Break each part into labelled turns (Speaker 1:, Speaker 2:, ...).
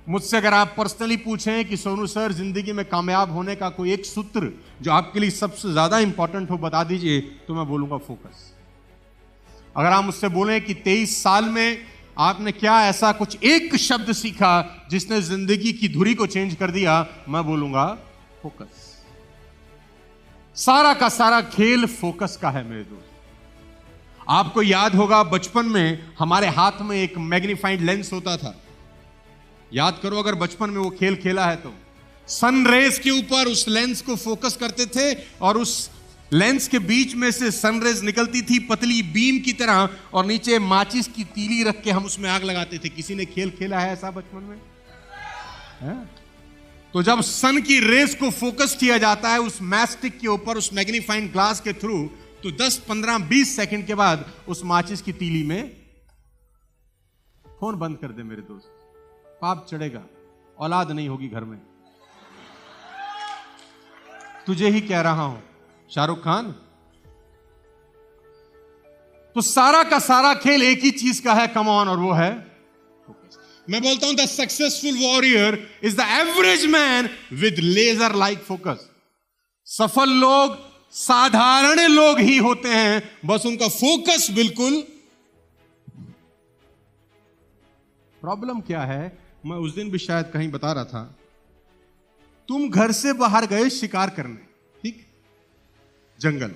Speaker 1: मुझसे अगर आप पर्सनली पूछें कि सोनू सर जिंदगी में कामयाब होने का कोई एक सूत्र जो आपके लिए सबसे ज्यादा इंपॉर्टेंट हो बता दीजिए, तो मैं बोलूंगा फोकस। अगर आप मुझसे बोलें कि 23 साल में आपने क्या ऐसा कुछ एक शब्द सीखा जिसने जिंदगी की धुरी को चेंज कर दिया, मैं बोलूंगा फोकस। सारा का सारा खेल फोकस का है मेरे दोस्त। आपको याद होगा बचपन में हमारे हाथ में एक मैग्नीफाइड लेंस होता था। याद करो अगर बचपन में वो खेल खेला है तो। सन रेज के ऊपर उस लेंस को फोकस करते थे और उस लेंस के बीच में से सनरेज निकलती थी पतली बीम की तरह, और नीचे माचिस की तीली रख के हम उसमें आग लगाते थे। किसी ने खेल खेला है ऐसा बचपन में? है? तो जब सन की रेस को फोकस किया जाता है उस मैस्टिक के ऊपर, उस मैग्नीफाइंग ग्लास के थ्रू, तो 10, 15, 20 सेकंड के बाद उस माचिस की तीली में फोन बंद कर दे मेरे दोस्त, पाप चढ़ेगा, औलाद नहीं होगी घर में। तुझे ही कह रहा हूं शाहरुख खान। तो सारा का सारा खेल एक ही चीज का है, कम ऑन, और वो है फोकस। मैं बोलता हूं the successful warrior is the average man with laser like focus. सफल लोग साधारण लोग ही होते हैं, बस उनका फोकस बिल्कुल। प्रॉब्लम क्या है, मैं उस दिन भी शायद कहीं बता रहा था, तुम घर से बाहर गए शिकार करने, ठीक, जंगल,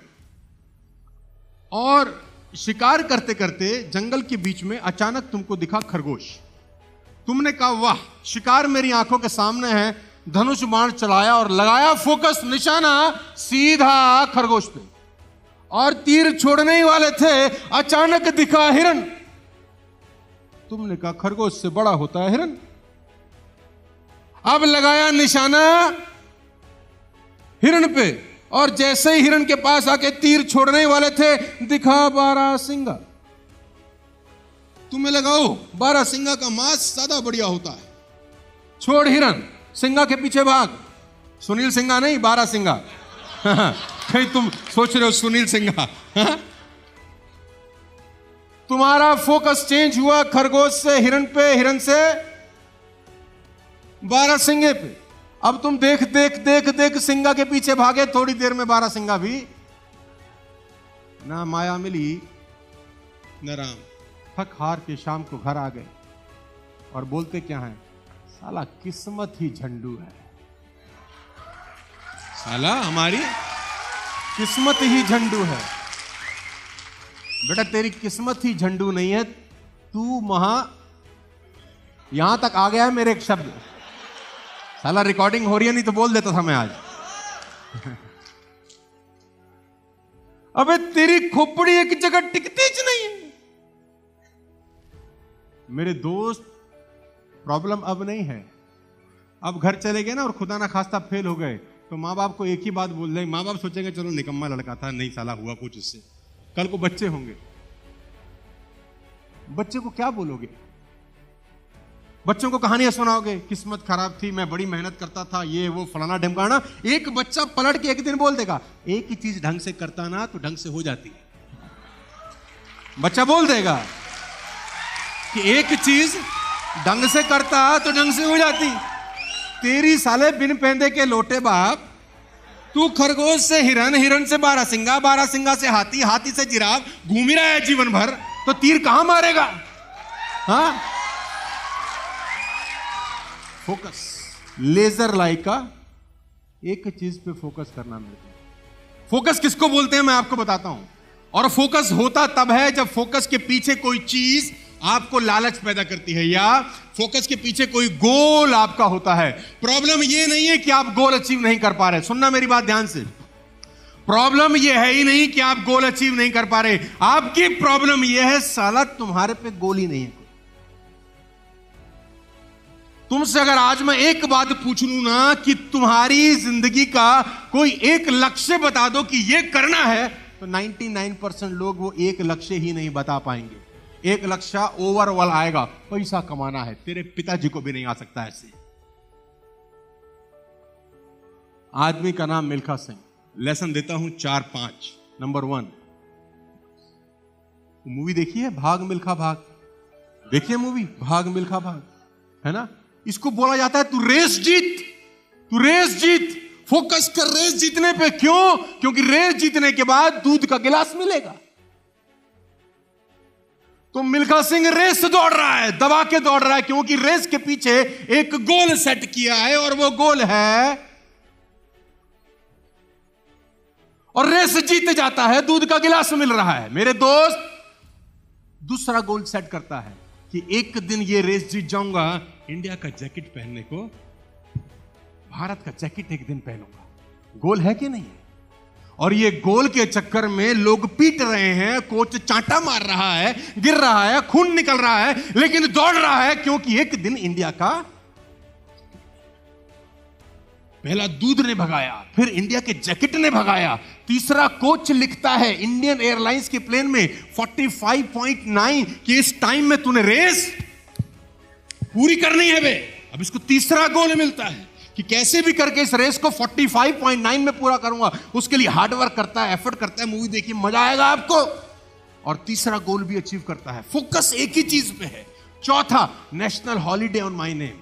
Speaker 1: और शिकार करते करते जंगल के बीच में अचानक तुमको दिखा खरगोश। तुमने कहा वाह, शिकार मेरी आंखों के सामने है, धनुष बाण चलाया और लगाया फोकस, निशाना सीधा खरगोश पे, और तीर छोड़ने ही वाले थे, अचानक दिखा हिरन। तुमने कहा खरगोश से बड़ा होता है हिरन। अब लगाया निशाना हिरन पे, और जैसे ही हिरन के पास आके तीर छोड़ने वाले थे, दिखा बारहसिंगा। तुम्हें लगाओ बारहसिंगा का मांस ज्यादा बढ़िया होता है, छोड़ हिरन, सिंगा के पीछे भाग। सुनील सिंगा नहीं, बारहसिंगा। कहीं तुम सोच रहे हो सुनील सिंगा। तुम्हारा फोकस चेंज हुआ खरगोश से हिरन पे, हिरन से बारहसिंगे पे। अब तुम देख देख देख देख सिंगा के पीछे भागे, थोड़ी देर में बारहसिंगा भी ना माया मिली न राम। थक हार के शाम को घर आ गए और बोलते क्या है, साला किस्मत ही झंडू है, साला हमारी किस्मत ही झंडू है। बेटा तेरी किस्मत ही झंडू नहीं है, तू यहां तक आ गया है मेरे एक शब्द। साला रिकॉर्डिंग हो रही है, नहीं तो बोल देता था मैं आज। अबे तेरी खोपड़ी एक जगह टिकती ज नहीं है मेरे दोस्त। प्रॉब्लम अब नहीं है, अब घर चले गए ना और खुदा ना खास्ता फेल हो गए, तो माँ बाप को एक ही बात बोल देंगे। माँ बाप सोचेंगे चलो निकम्मा लड़का था, नहीं साला हुआ कुछ इससे। कल को बच्चे होंगे, बच्चे को क्या बोलोगे? बच्चों को कहानियां सुनाओगे, किस्मत खराब थी, मैं बड़ी मेहनत करता था, ये वो फलाना ढमकाना। एक बच्चा पलट के एक दिन बोल देगा, एक ही चीज ढंग से करता ना तो ढंग से हो जाती है। बच्चा बोल देगा कि एक चीज ढंग से करता तो ढंग से हो जाती। तेरी साले बिन पैंदे के लोटे बाप, तू खरगोश से हिरन, हिरन से बारहसिंगा, बारहसिंगा से हाथी, हाथी से जिराफ, घूम ही रहा है जीवन भर, तो तीर कहां मारेगा? हाँ, फोकस, लेजर लाइक का एक चीज पे फोकस करना मिलता है। फोकस किसको बोलते हैं मैं आपको बताता हूं। और फोकस होता तब है जब फोकस के पीछे कोई चीज आपको लालच पैदा करती है, या फोकस के पीछे कोई गोल आपका होता है। प्रॉब्लम यह नहीं है कि आप गोल अचीव नहीं कर पा रहे, सुनना मेरी बात ध्यान से। प्रॉब्लम यह है ही नहीं कि आप गोल अचीव नहीं कर पा रहे, आपकी प्रॉब्लम यह है साला तुम्हारे पे गोल ही नहीं है। तुमसे अगर आज मैं एक बात पूछ लूं ना कि तुम्हारी जिंदगी का कोई एक लक्ष्य बता दो कि यह करना है, तो 99% लोग वो एक लक्ष्य ही नहीं बता पाएंगे। एक लक्ष्य ओवरऑल आएगा, पैसा कमाना है। तेरे पिताजी को भी नहीं आ सकता ऐसे। आदमी का नाम मिल्खा सिंह। लेसन देता हूं 4-5। नंबर 1, मूवी देखी है भाग मिल्खा भाग? देखिए मूवी भाग मिल्खा भाग, है ना? इसको बोला जाता है तू रेस जीत, तू रेस जीत, फोकस कर रेस जीतने पे। क्यों? क्योंकि रेस जीतने के बाद दूध का गिलास मिलेगा। तो मिल्खा सिंह रेस दौड़ रहा है, दबा के दौड़ रहा है, क्योंकि रेस के पीछे एक गोल सेट किया है और वो गोल है, और रेस जीत जाता है, दूध का गिलास मिल रहा है। मेरे दोस्त, दूसरा गोल सेट करता है कि एक दिन ये रेस जीत जाऊंगा, इंडिया का जैकेट पहनने को, भारत का जैकेट एक दिन पहनूंगा। गोल है कि नहीं? और ये गोल के चक्कर में लोग पीट रहे हैं, कोच चांटा मार रहा है, गिर रहा है, खून निकल रहा है, लेकिन दौड़ रहा है, क्योंकि एक दिन इंडिया का पहला दूध ने भगाया, फिर इंडिया के जैकेट ने भगाया। तीसरा कोच लिखता है इंडियन एयरलाइंस के प्लेन में 45.9 कि इस टाइम में तूने रेस पूरी करनी है बे। अब इसको तीसरा गोल मिलता है कि कैसे भी करके इस रेस को 45.9 में पूरा करूंगा। उसके लिए हार्ड वर्क करता है, एफर्ट करता है। मूवी देखिए, मजा आएगा आपको। और तीसरा गोल भी अचीव करता है। फोकस एक ही चीज पे है। चौथा, national holiday on my name.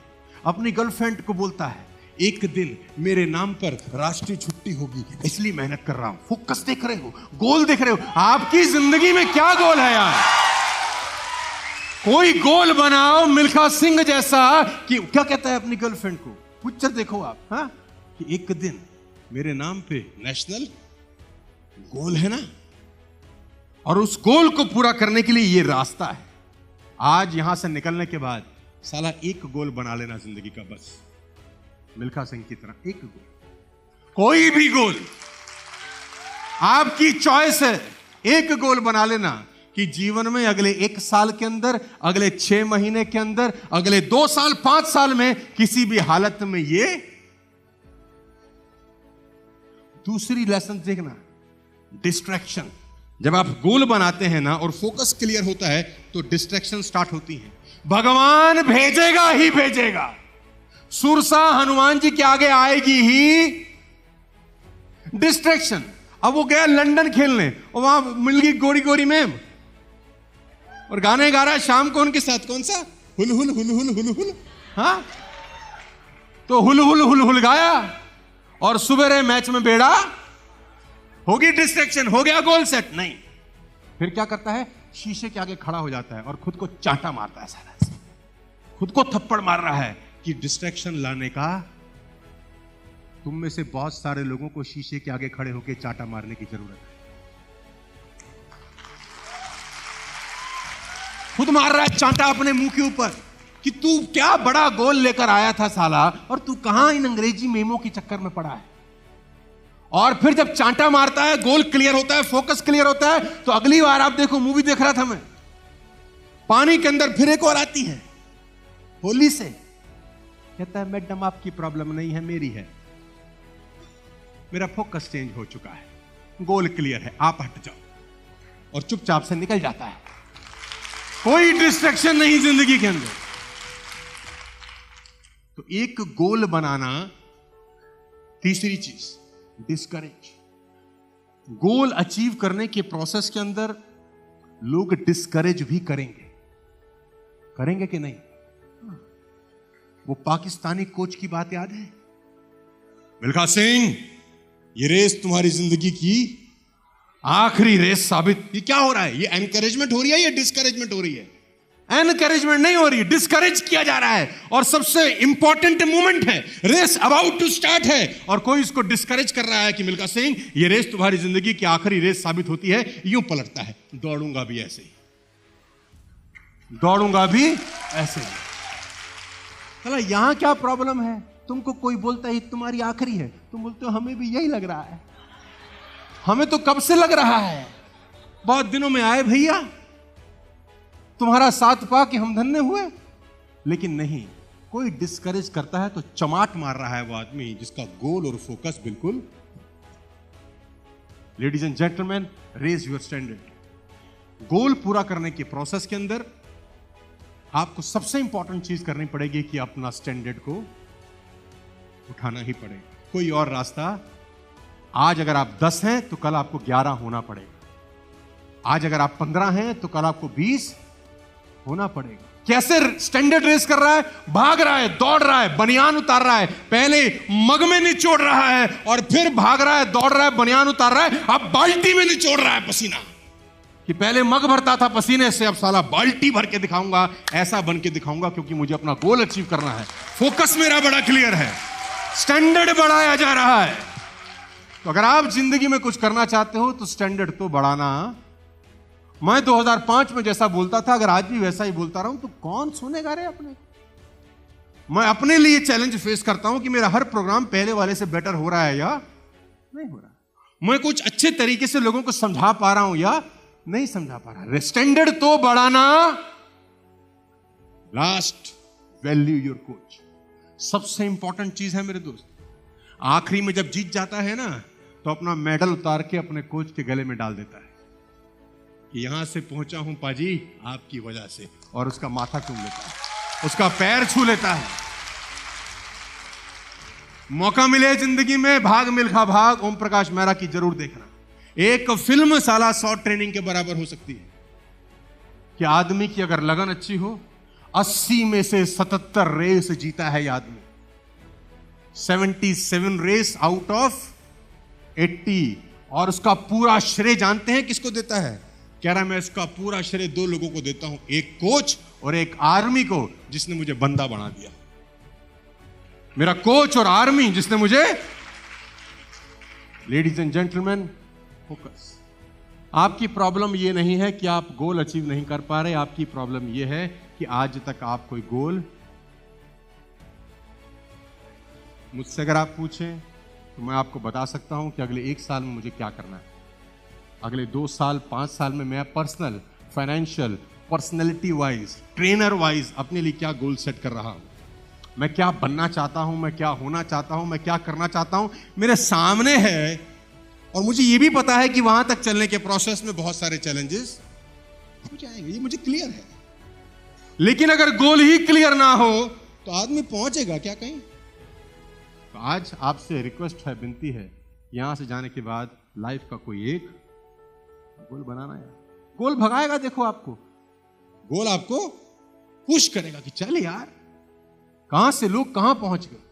Speaker 1: अपनी गर्लफ्रेंड को बोलता है एक दिन मेरे नाम पर राष्ट्रीय छुट्टी होगी, इसलिए मेहनत कर रहा हूं। फोकस देख रहे हो, गोल देख रहे हो। आपकी जिंदगी में क्या गोल है यार? कोई गोल बनाओ मिल्खा सिंह जैसा कि क्या कहता है अपनी गर्लफ्रेंड को, पिक्चर देखो आप, हाँ, कि एक दिन मेरे नाम पे नेशनल गोल है ना, और उस गोल को पूरा करने के लिए ये रास्ता है। आज यहां से निकलने के बाद साला एक गोल बना लेना जिंदगी का, बस मिल्खा सिंह की तरह एक गोल, कोई भी गोल आपकी चॉइस है। एक गोल बना लेना कि जीवन में अगले 1 साल के अंदर, अगले 6 महीने के अंदर, अगले 2 साल 5 साल में किसी भी हालत में ये। दूसरी लेसन देखना, डिस्ट्रैक्शन। जब आप गोल बनाते हैं ना और फोकस क्लियर होता है तो डिस्ट्रैक्शन स्टार्ट होती है। भगवान भेजेगा ही भेजेगा। सुरसा हनुमान जी के आगे आएगी ही डिस्ट्रैक्शन। अब वो गया लंदन खेलने और वहां मिल गई गोरी गोरी मैम और गाने गा रहा है शाम को उनके साथ। कौन सा? हुल हुल हुल हुल हुल हुल। हाँ, तो हुल हुल हुल हुल गाया और सुबह मैच में बेड़ा होगी। डिस्ट्रैक्शन हो गया, गोल सेट नहीं। फिर क्या करता है? शीशे के आगे खड़ा हो जाता है और खुद को चांटा मारता है, सारा खुद को थप्पड़ मार रहा है कि डिस्ट्रैक्शन लाने का। तुम में से बहुत सारे लोगों को शीशे के आगे खड़े होकर चांटा मारने की जरूरत है। खुद मार रहा है चांटा अपने मुंह के ऊपर कि तू क्या बड़ा गोल लेकर आया था साला, और तू कहां इन अंग्रेजी मेमों के चक्कर में पड़ा है। और फिर जब चांटा मारता है, गोल क्लियर होता है, फोकस क्लियर होता है, तो अगली बार आप देखो, मूवी देख रहा था मैं, पानी के अंदर फिर एक और आती है होली से, कहता है मैडम आपकी प्रॉब्लम नहीं है, मेरी है। मेरा फोकस चेंज हो चुका है, गोल क्लियर है, आप हट जाओ, और चुपचाप से निकल जाता है। कोई डिस्ट्रैक्शन नहीं जिंदगी के अंदर। तो एक गोल बनाना। तीसरी चीज, डिस्करेज। गोल अचीव करने के प्रोसेस के अंदर लोग डिस्करेज भी करेंगे। करेंगे कि नहीं? वो पाकिस्तानी कोच की बात याद है? मिल्खा सिंह, ये रेस तुम्हारी जिंदगी की आखिरी रेस साबित। ये क्या हो रहा है? ये एनकरेजमेंट हो रही है या डिस्करेजमेंट हो रही है? एनकरेजमेंट नहीं हो रही है, डिस्करेज किया जा रहा है। और सबसे इंपॉर्टेंट मोमेंट है, रेस अबाउट टू स्टार्ट है, और कोई इसको डिस्करेज कर रहा है कि मिल्खा सिंह, ये रेस तुम्हारी जिंदगी की आखिरी रेस साबित होती है। यूं पलटता है, दौड़ूंगा भी ऐसे ही, दौड़ूंगा भी ऐसे ही। चला, यहां क्या प्रॉब्लम है? तुमको कोई बोलता है तुम्हारी आखिरी है, तुम बोलते हो हमें भी यही लग रहा है। हमें तो कब से लग रहा है, बहुत दिनों में आए भैया, तुम्हारा साथ पा के हम धन्य हुए। लेकिन नहीं, कोई डिस्करेज करता है तो चमाट मार रहा है वो आदमी जिसका गोल और फोकस बिल्कुल। Ladies and gentleman, raise your standard. Goal पूरा करने के प्रोसेस के अंदर आपको सबसे इंपॉर्टेंट चीज करनी पड़ेगी कि अपना स्टैंडर्ड को उठाना ही पड़ेगा। कोई और रास्ता। आज अगर आप 10 हैं तो कल आपको 11 होना पड़ेगा। आज अगर आप 15 हैं तो कल आपको 20 होना पड़ेगा। कैसे स्टैंडर्ड रेस कर रहा है, भाग रहा है, दौड़ रहा है, बनियान उतार रहा है, पहले मग में निचोड़ रहा है और फिर भाग रहा है, दौड़ रहा है, बनियान उतार रहा है, अब बाल्टी में निचोड़ रहा है पसीना। कि पहले मग भरता था पसीने से, अब साला बाल्टी भर के दिखाऊंगा, ऐसा बन के दिखाऊंगा, क्योंकि मुझे अपना गोल अचीव करना है। फोकस मेरा बड़ा क्लियर है, स्टैंडर्ड बढ़ाया जा रहा है। तो अगर आप जिंदगी में कुछ करना चाहते हो तो स्टैंडर्ड तो बढ़ाना। मैं 2005 में जैसा बोलता था, अगर आज भी वैसा ही बोलता रहूं तो कौन सुनेगा रे अपने। मैं अपने लिए चैलेंज फेस करता हूं कि मेरा हर प्रोग्राम पहले वाले से बेटर हो रहा है या नहीं हो रहा, मैं कुछ अच्छे तरीके से लोगों को समझा पा रहा हूं या नहीं समझा पा रहा। स्टैंडर्ड तो बढ़ाना। Last, value your coach. सबसे इंपॉर्टेंट चीज है मेरे दोस्त। आखिरी में जब जीत जाता है ना, तो अपना मेडल उतार के अपने कोच के गले में डाल देता है कि यहां से पहुंचा हूं पाजी आपकी वजह से, और उसका माथा चूम लेता है, उसका पैर छू लेता है। मौका मिले जिंदगी में, भाग मिल्खा भाग, ओम प्रकाश मेहरा की जरूर देखना। एक फिल्म साला 100 ट्रेनिंग के बराबर हो सकती है। कि आदमी की अगर लगन अच्छी हो, 80 में से 77 रेस जीता है ये आदमी। 77 रेस आउट ऑफ 80। और उसका पूरा श्रेय जानते हैं किसको देता है? कह रहा मैं इसका पूरा श्रेय 2 लोगों को देता हूं, एक कोच और एक आर्मी को, जिसने मुझे बंदा बना दिया। मेरा कोच और आर्मी जिसने मुझे। Ladies and gentleman, focus. आपकी प्रॉब्लम यह नहीं है कि आप गोल अचीव नहीं कर पा रहे, आपकी प्रॉब्लम यह है कि आज तक आप कोई गोल। मुझसे अगर आप पूछें तो मैं आपको बता सकता हूं कि अगले 1 साल में मुझे क्या करना है, अगले 2 साल 5 साल में मैं personal, financial, personality wise, trainer wise अपने लिए क्या गोल सेट कर रहा हूं, मैं क्या बनना चाहता हूं, मैं क्या होना चाहता हूं, मैं क्या करना चाहता हूं, मेरे सामने है। और मुझे यह भी पता है कि वहां तक चलने के प्रोसेस में बहुत सारे चैलेंजेस हो जाएंगे, ये मुझे क्लियर है। लेकिन अगर गोल ही क्लियर ना हो तो आदमी पहुंचेगा क्या कहीं? तो आज आपसे रिक्वेस्ट है, विनती है, यहां से जाने के बाद लाइफ का कोई एक गोल बनाना है। गोल भगाएगा, देखो आपको गोल आपको पुश करेगा कि चल यार, कहां से लोग कहां पहुंच गए।